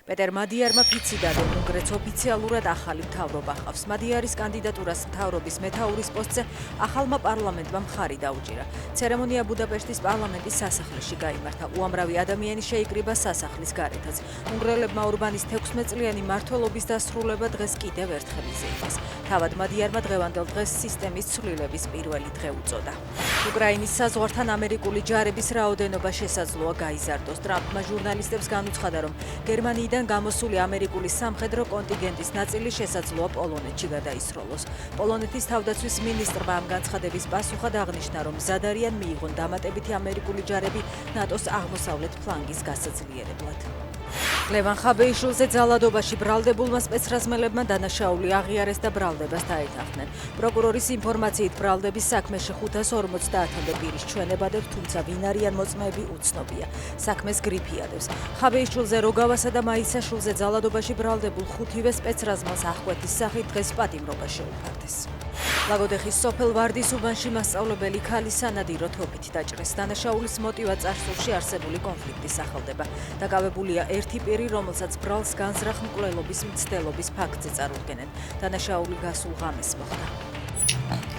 პეტერ მადიარმა ფიცი დადო, უნგრეთს ოფიციალურად ახალი მთავრობა ჰყავს. მადიარის კანდიდატურას მთავრობის მეთაურის პოსტზე ახალმა პარლამენტმა მხარი დაუჭირა. ცერემონია ბუდაპეშტის პარლამენტის სასახლეში გაიმართა. უამრავი ადამიანი შეიკრიბა სასახლის გარეთაც. უნგრელებმა ორბანის 16 წლიანი მმართველობის დასრულება დღეს კიდევ ერთხელ იზეიმეს. თავად მადიარმა დღევანდელ დღეს სისტემის ცვლილების პირველი დღე უწოდა. უკრაინის საზღვართან ამერიკული ჯარების რაოდენობა შესაძლოა გაიზარდოს. ტრამპმა ჟურნალისტებს განუცხადა, რომ გერმანიიდან გამოსული ამერიკული სამხედრო კონტინგენტის ნაწილი შესაძლოა პოლონეთში გადაისროლოს. პოლონეთის თავდაცვის მინისტრმა ამ განცხადების პასუხად აღნიშნა, რომ მზად არიან მიიღონ დამატებითი ამერიკული ჯარები ნატოს აღმოსავლეთ ფლანგის გასაძლიერებლად. ლევან ხაბეიშვილზე ძალადობაში ბრალდებულმა სპეცრაზმელებმა დანაშაული აღიარეს და ბრალდებას დაეთანხმნენ. პროკურორის ინფორმაციით ბრალდების საქმეში 550-მდე პირის ჩვენებადებს, თუმცა ვინ არიან მოწმეები უცნობია. საქმეს გრიფიადებს. ხაბეიშვილზე როგავასა და მაისაშვილზე ძალადობაში ბრალდებულ 5-ვე სპეცრაზმელს აღკვეთის სახით დღეს პატიმრობა შეუფარდეს. ლაგოდეხის სოფელ ვარდის უბანში მასწავლებელი ქალი სანადირო თოფით დაჭრეს. დანაშაულის მოტივად წარსულში არსებული კონფლიქტი სახელდება. დაკავებულია ერთი პირი, რომელსაც ბრალს განზრახ მკვლელობის მცდელობის ფაქტზე წარუდგენენ. დანაშაული გასულ ღამეს მოხდა.